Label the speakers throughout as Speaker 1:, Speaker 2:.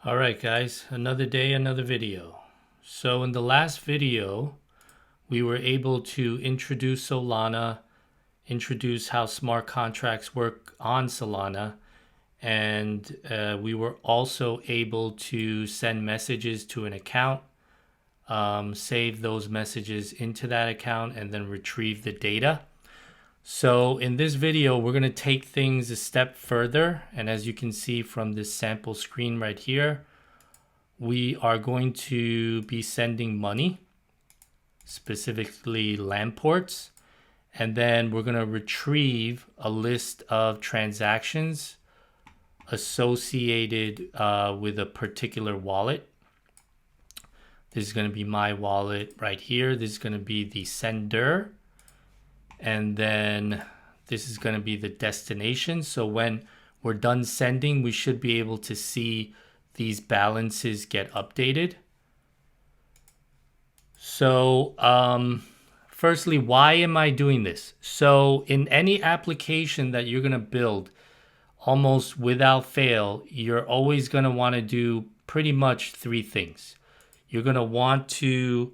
Speaker 1: All right, guys, another day, another video. So in the last video, we were able to introduce Solana, introduce how smart contracts work on Solana, and we were also able to send messages to an account, save those messages into that account, and then retrieve the data. So in this video, we're going to take things a step further. And as you can see from this sample screen right here, we are going to be sending money, specifically LAN ports, and then we're going to retrieve a list of transactions associated with a particular wallet. This is going to be my wallet right here. This is going to be the sender, and then this is going to be the destination. So when we're done sending, we should be able to see these balances get updated. So firstly, why am I doing this? So in any application that you're going to build, almost without fail, you're always going to want to do pretty much three things. You're going to want to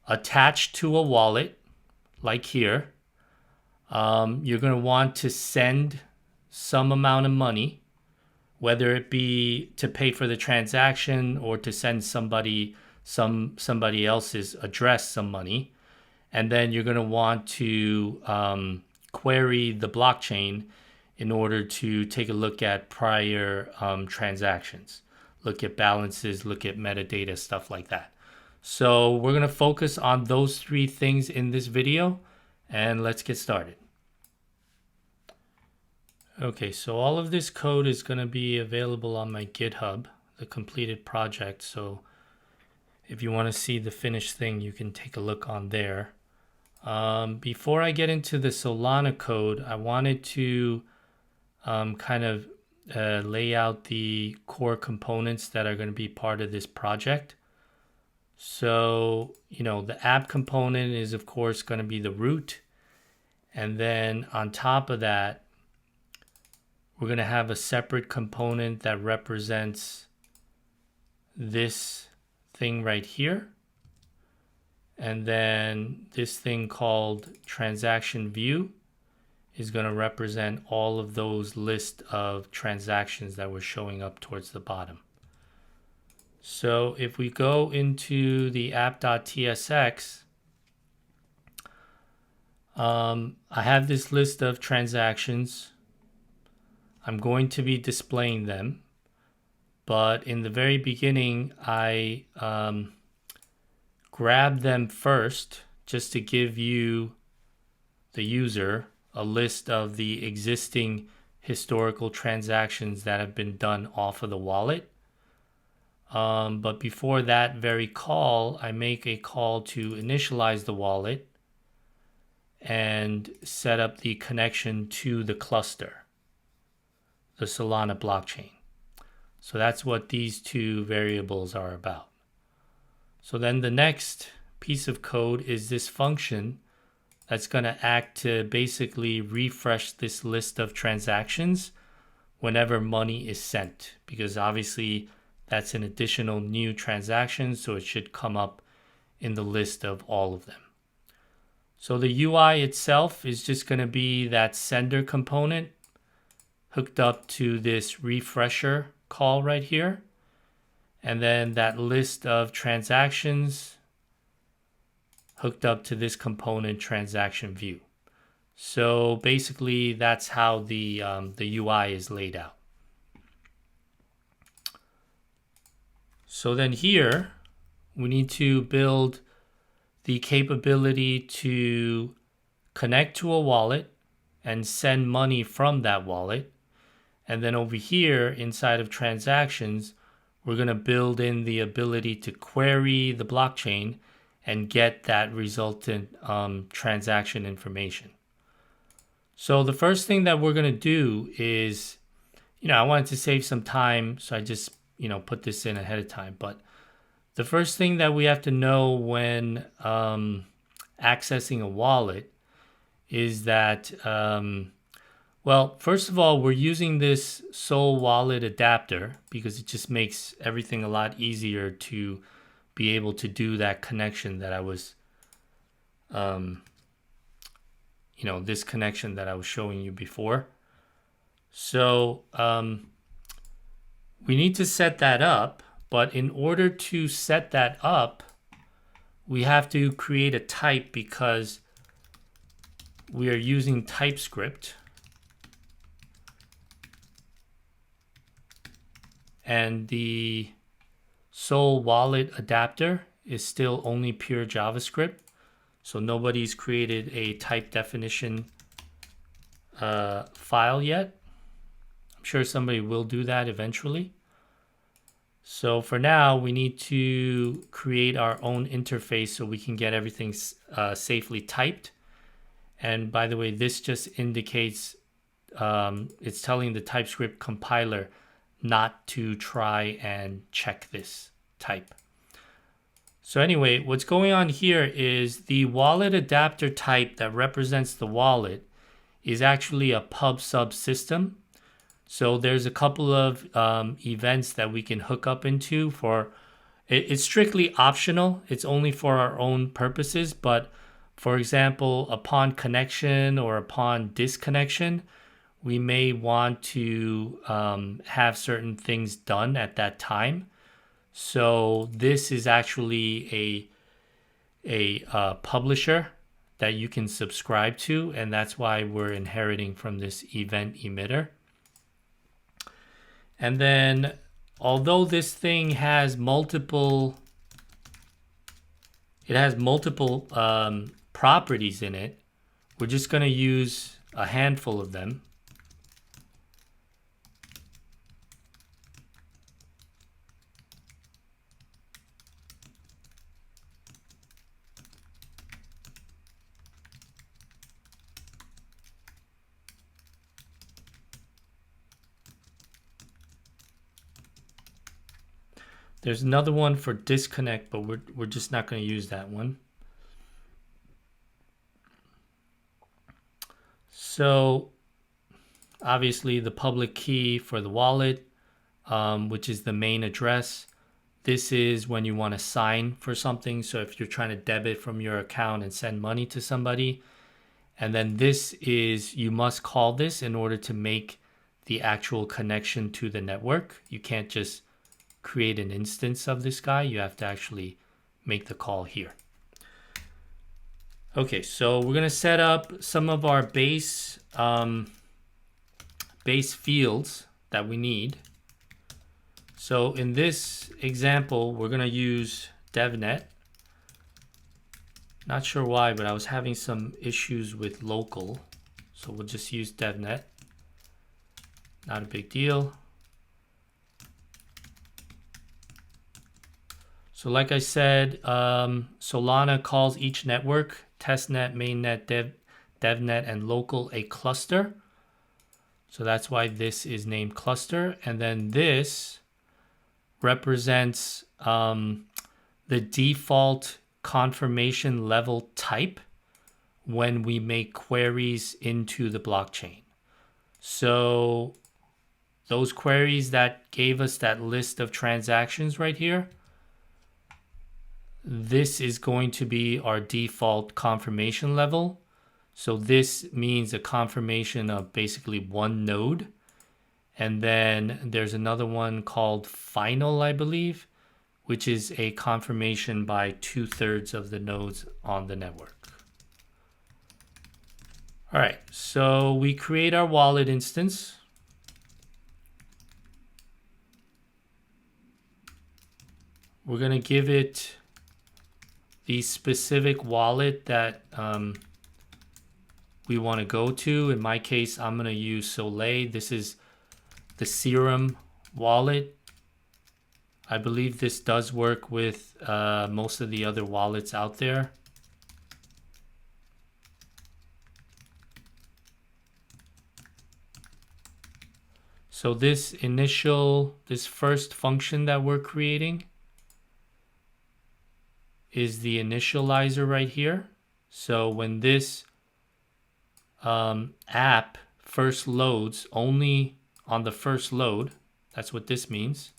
Speaker 1: attach to a wallet, like here. You're going to want to send some amount of money, whether it be to pay for the transaction or to send somebody else's address some money. And then you're going to want to query the blockchain in order to take a look at prior transactions, look at balances, look at metadata, stuff like that. So we're going to focus on those three things in this video, and let's get started. Okay, so all of this code is going to be available on my GitHub, the completed project. So if you want to see the finished thing, you can take a look on there. Before I get into the Solana code, I wanted to kind of lay out the core components that are going to be part of this project. So, the app component is, of course, going to be the root. And then on top of that, we're going to have a separate component that represents this thing right here. And then this thing called transaction view is going to represent all of those list of transactions that were showing up towards the bottom. So if we go into the app.tsx, I have this list of transactions. I'm going to be displaying them, but in the very beginning, I grabbed them first just to give you, the user, a list of the existing historical transactions that have been done off of the wallet. But before that very call, I make a call to initialize the wallet and set up the connection to the cluster, the Solana blockchain. So that's what these two variables are about. So then the next piece of code is this function that's going to act to basically refresh this list of transactions whenever money is sent, because obviously that's an additional new transaction, so it should come up in the list of all of them. So the UI itself is just going to be that sender component hooked up to this refresher call right here. And then that list of transactions hooked up to this component transaction view. So basically that's how the UI is laid out. So then here we need to build the capability to connect to a wallet and send money from that wallet. And then over here inside of transactions, we're going to build in the ability to query the blockchain and get that resultant transaction information. So the first thing that we're going to do is, I wanted to save some time, so I just, put this in ahead of time. But the first thing that we have to know when accessing a wallet is that Well, first of all, we're using this Sol wallet adapter because it just makes everything a lot easier to be able to do that connection that I was, this connection that I was showing you before. So we need to set that up, but in order to set that up, we have to create a type because we are using TypeScript. And the Sol wallet adapter is still only pure JavaScript. So nobody's created a type definition file yet. I'm sure somebody will do that eventually. So for now, we need to create our own interface so we can get everything safely typed. And by the way, this just indicates it's telling the TypeScript compiler not to try and check this type. So anyway, what's going on here is the wallet adapter type that represents the wallet is actually a pub sub system. So there's a couple of events that we can hook up into for, it's strictly optional. It's only for our own purposes. But for example, upon connection or upon disconnection, we may want to have certain things done at that time. So this is actually a publisher that you can subscribe to, and that's why we're inheriting from this event emitter. And then, although this thing has multiple, properties in it, we're just going to use a handful of them. There's another one for disconnect, but we're just not going to use that one. So obviously the public key for the wallet, which is the main address. This is when you want to sign for something. So if you're trying to debit from your account and send money to somebody. And then this is, you must call this in order to make the actual connection to the network. You can't just create an instance of this guy. You have to actually make the call here. Okay, so we're going to set up some of our base fields that we need. So in this example, we're going to use DevNet. Not sure why, but I was having some issues with local. So we'll just use DevNet. Not a big deal. So like I said, Solana calls each network, testnet, mainnet, devnet, and local a cluster. So that's why this is named cluster. And then this represents the default confirmation level type when we make queries into the blockchain. So those queries that gave us that list of transactions right here, this is going to be our default confirmation level. So this means a confirmation of basically one node. And then there's another one called final, I believe, which is a confirmation by 2/3 of the nodes on the network. All right, so we create our wallet instance. We're going to give it the specific wallet that we want to go to. In my case, I'm going to use Soleil. This is the Serum wallet. I believe this does work with most of the other wallets out there. So this first function that we're creating is the initializer right here. So when this app first loads only on the first load. That's what this means.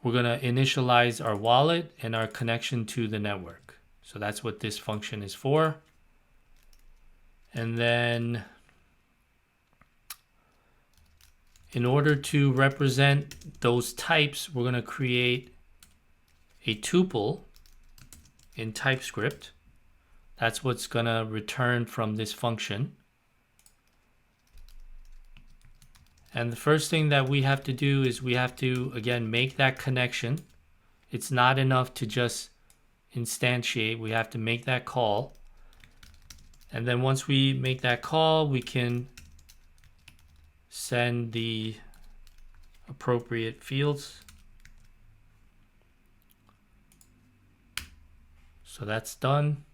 Speaker 1: We're going to initialize our wallet and our connection to the network. So that's what this function is for. And then in order to represent those types, we're going to create a tuple in TypeScript. That's what's going to return from this function. And the first thing that we have to do is we have to, again, make that connection. It's not enough to just instantiate. We have to make that call. And then once we make that call, we can send the appropriate fields. So that's done.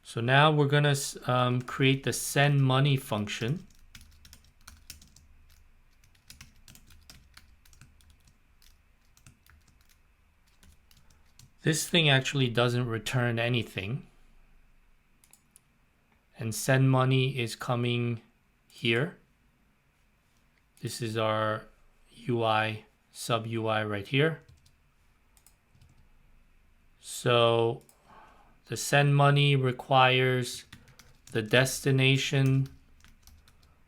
Speaker 1: So now we're going to create the send money function. This thing actually doesn't return anything. And send money is coming here. This is our UI, sub UI right here. So the send money requires the destination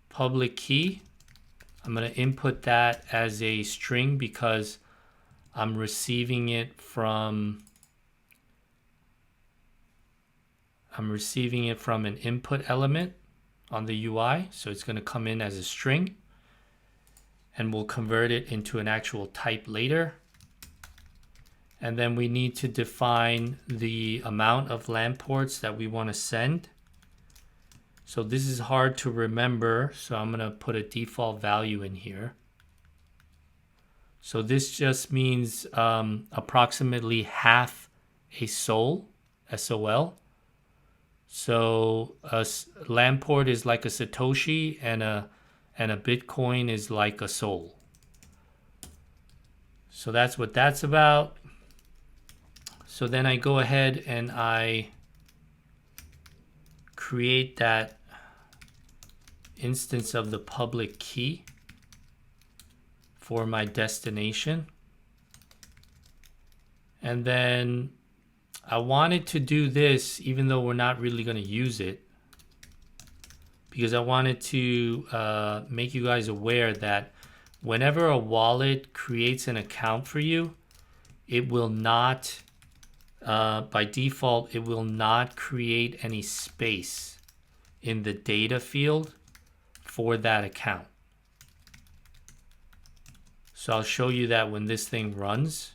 Speaker 1: public key. I'm going to input that as a string because I'm receiving it from an input element on the UI. So it's going to come in as a string and we'll convert it into an actual type later. And then we need to define the amount of LAN ports that we want to send. So this is hard to remember, so I'm going to put a default value in here. So this just means approximately half a SOL, S-O-L. So a LAN port is like a Satoshi and a Bitcoin is like a SOL. So that's what that's about. So then I go ahead and I create that instance of the public key for my destination. And then I wanted to do this even though we're not really going to use it, because I wanted to make you guys aware that whenever a wallet creates an account for you, it will not, by default, it will not create any space in the data field for that account. So I'll show you that when this thing runs.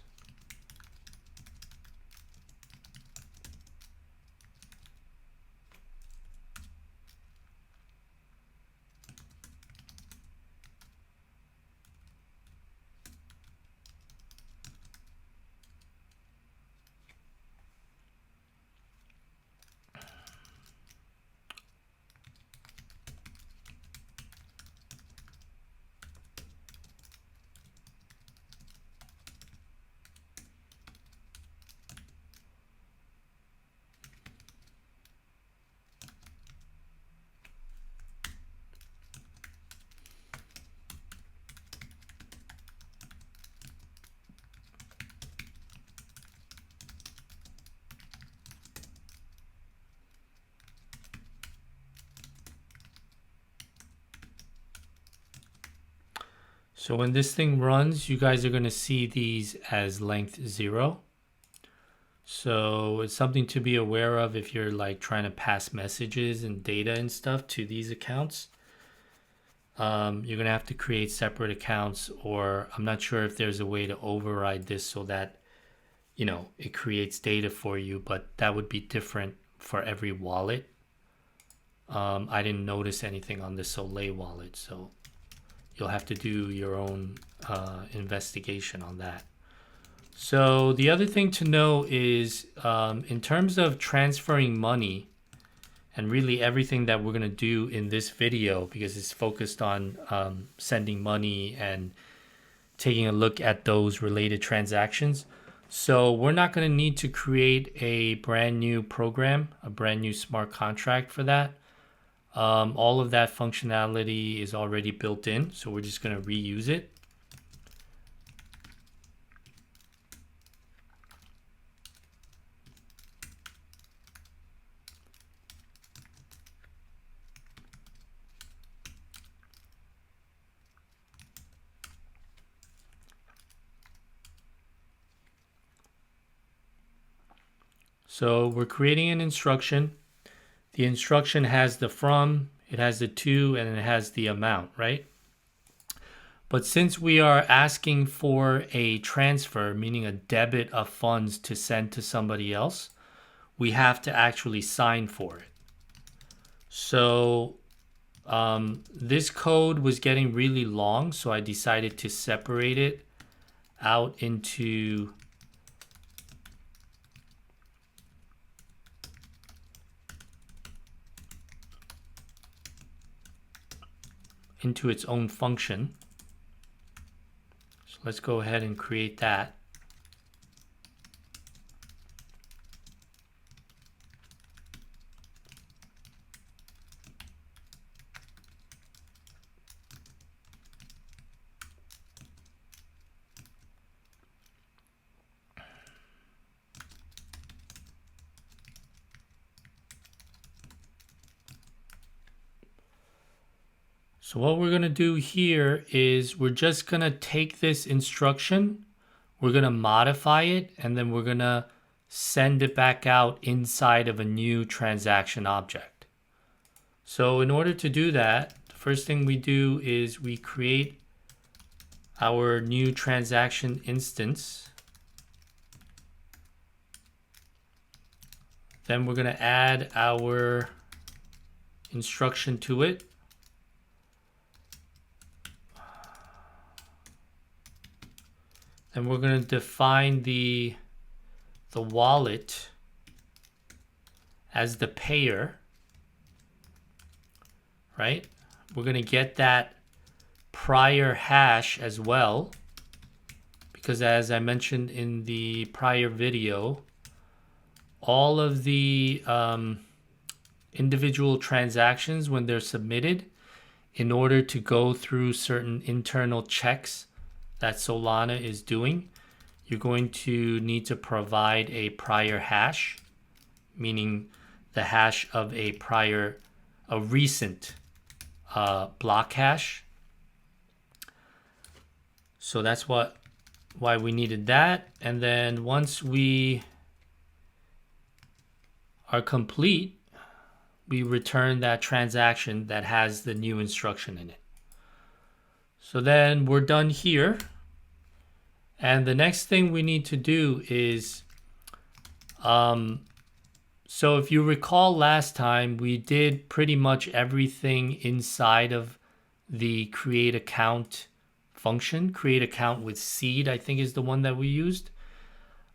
Speaker 1: So when this thing runs, you guys are going to see these as length 0. So it's something to be aware of if you're like trying to pass messages and data and stuff to these accounts. You're going to have to create separate accounts, or I'm not sure if there's a way to override this so that, you know, it creates data for you, but that would be different for every wallet. I didn't notice anything on the Soleil wallet, so you'll have to do your own investigation on that. So the other thing to know is in terms of transferring money, and really everything that we're going to do in this video, because it's focused on sending money and taking a look at those related transactions. So we're not going to need to create a brand new program, a brand new smart contract for that. All of that functionality is already built in, so we're just going to reuse it. So we're creating an instruction. The instruction has the from, it has the to, and it has the amount, right? But since we are asking for a transfer, meaning a debit of funds to send to somebody else, we have to actually sign for it. So this code was getting really long, so I decided to separate it out into its own function. So let's go ahead and create that. So what we're going to do here is we're just going to take this instruction, we're going to modify it, and then we're going to send it back out inside of a new transaction object. So in order to do that, the first thing we do is we create our new transaction instance. Then we're going to add our instruction to it. And we're going to define the wallet as the payer, right? We're going to get that prior hash as well, because as I mentioned in the prior video, all of the individual transactions, when they're submitted, in order to go through certain internal checks that Solana is doing, you're going to need to provide a prior hash, meaning the hash of a recent block hash. So that's why we needed that. And then once we are complete, we return that transaction that has the new instruction in it. So then we're done here. And the next thing we need to do is, so if you recall last time, we did pretty much everything inside of the create account function. Create account with seed, I think, is the one that we used.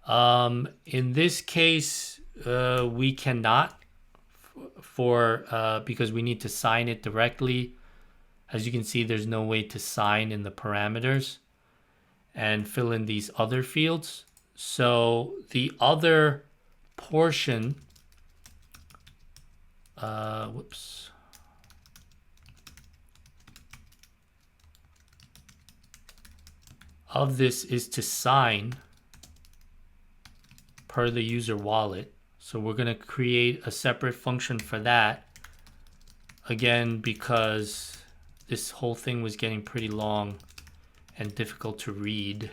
Speaker 1: In this case, we cannot because we need to sign it directly. As you can see, there's no way to sign in the parameters and fill in these other fields. So the other portion, of this is to sign per the user wallet. So we're going to create a separate function for that. Again, because this whole thing was getting pretty long and difficult to read.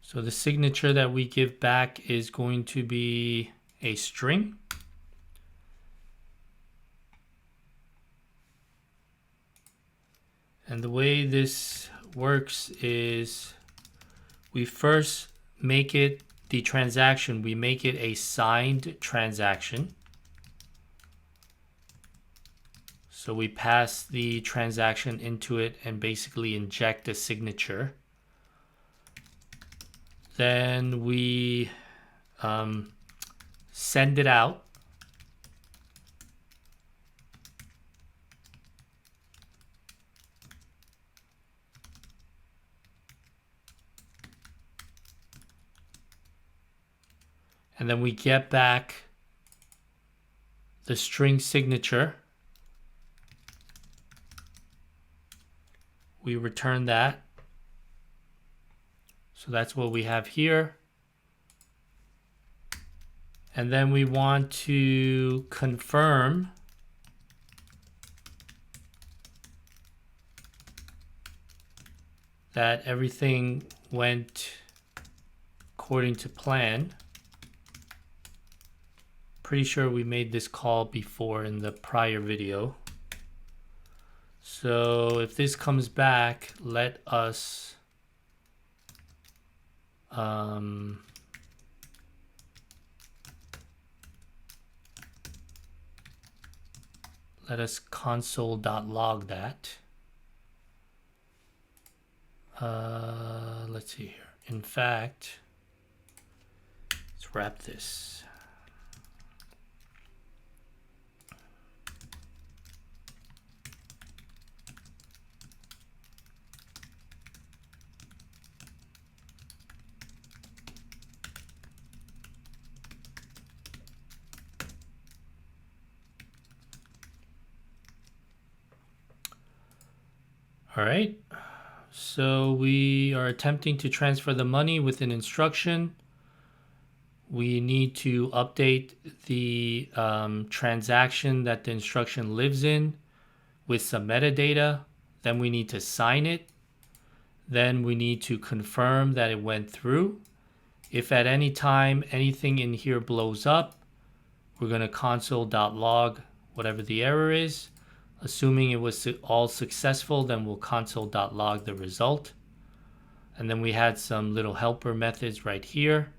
Speaker 1: So the signature that we give back is going to be a string. And the way this works is we first make it the transaction, we make it a signed transaction. So we pass the transaction into it and basically inject a signature. Then we send it out. And then we get back the string signature. We return that. So that's what we have here. And then we want to confirm that everything went according to plan. Pretty sure we made this call before in the prior video. So if this comes back, let us console.log that. Let's see here. In fact, let's wrap this. All right, so we are attempting to transfer the money with an instruction. We need to update the transaction that the instruction lives in with some metadata. Then we need to sign it. Then we need to confirm that it went through. If at any time anything in here blows up, we're going to console.log whatever the error is. Assuming it was all successful, then we'll console.log the result. And then we had some little helper methods right here.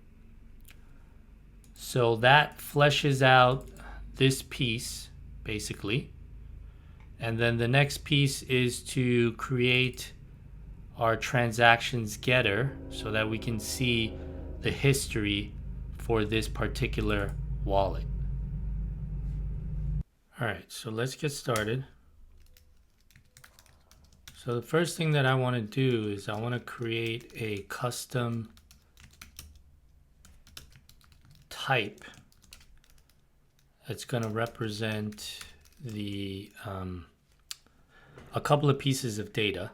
Speaker 1: So that fleshes out this piece, basically. And then the next piece is to create our transactions getter so that we can see the history for this particular wallet. All right, so let's get started. So the first thing that I want to do is I want to create a custom type that's going to represent the a couple of pieces of data.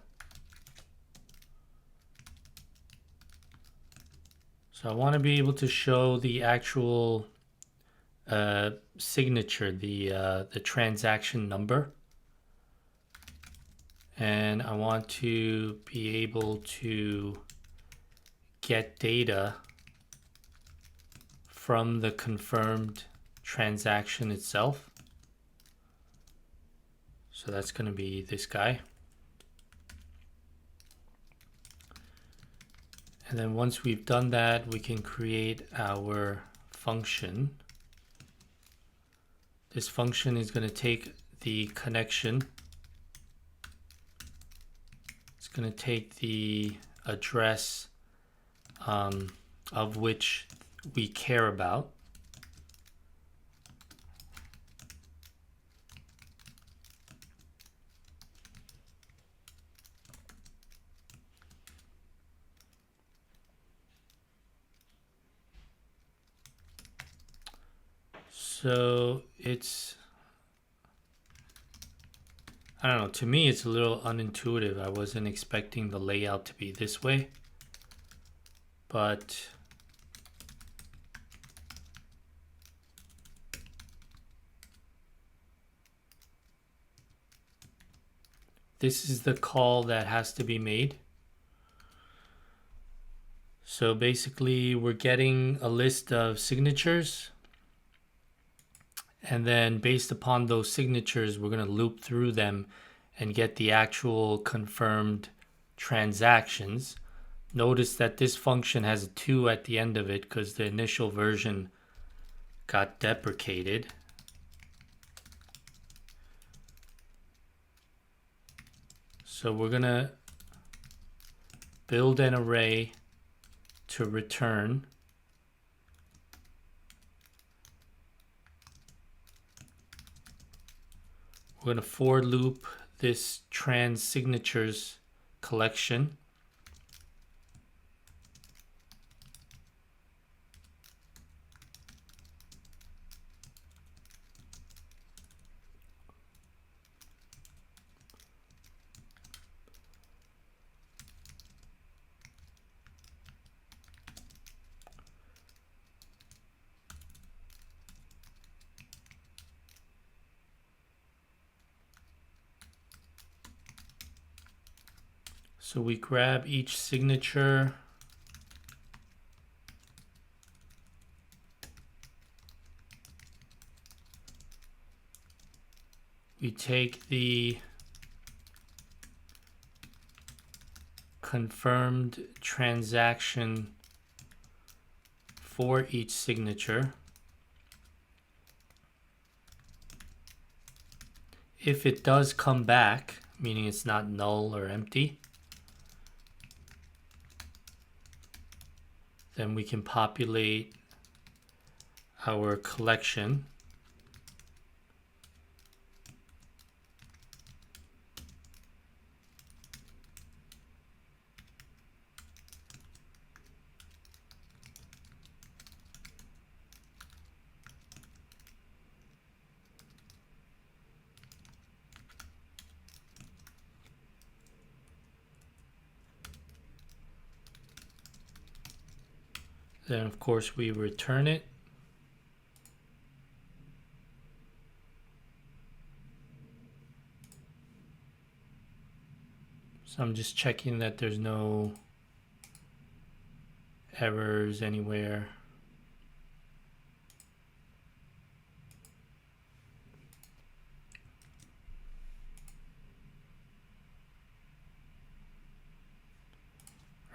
Speaker 1: So I want to be able to show the actual signature, the transaction number. And I want to be able to get data from the confirmed transaction itself. So that's going to be this guy. And then once we've done that, we can create our function. This function is going to take the connection. It's going to take the address of which we care about. So it's, I don't know, to me it's a little unintuitive. I wasn't expecting the layout to be this way, but this is the call that has to be made. So basically we're getting a list of signatures, and then based upon those signatures, we're going to loop through them and get the actual confirmed transactions. Notice that this function has a 2 at the end of it because the initial version got deprecated. So we're going to build an array to return We're going to for loop this trans signatures collection. So we grab each signature. We take the confirmed transaction for each signature. If it does come back, meaning it's not null or empty, then we can populate our collection. Then of course we return it. So I'm just checking that there's no errors anywhere.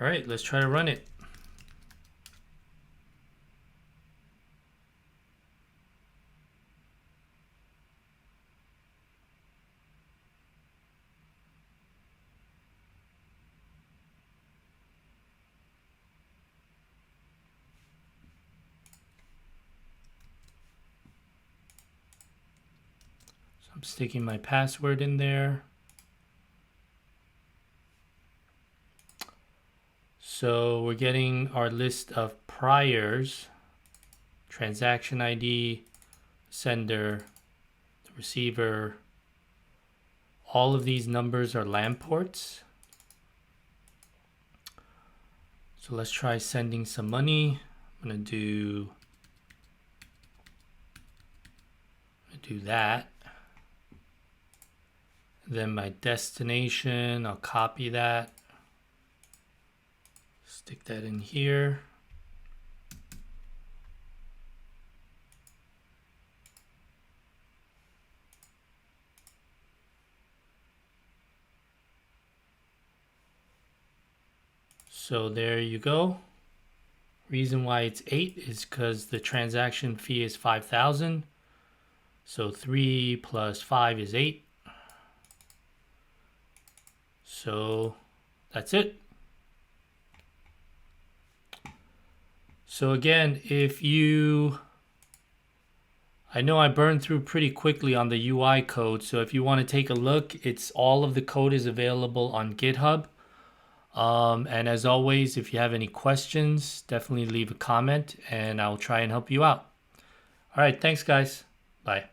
Speaker 1: All right, let's try to run it. I'm sticking my password in there. So we're getting our list of priors, transaction ID, sender, the receiver. All of these numbers are LAN ports. So let's try sending some money. I'm gonna do that. Then my destination, I'll copy that, stick that in here. So there you go. Reason why it's 8 is because the transaction fee is 5,000. So 3 plus 5 is 8. So that's it. So again, I know I burned through pretty quickly on the UI code. So if you want to take a look, all of the code is available on GitHub. And as always, if you have any questions, definitely leave a comment and I'll try and help you out. All right, thanks guys. Bye.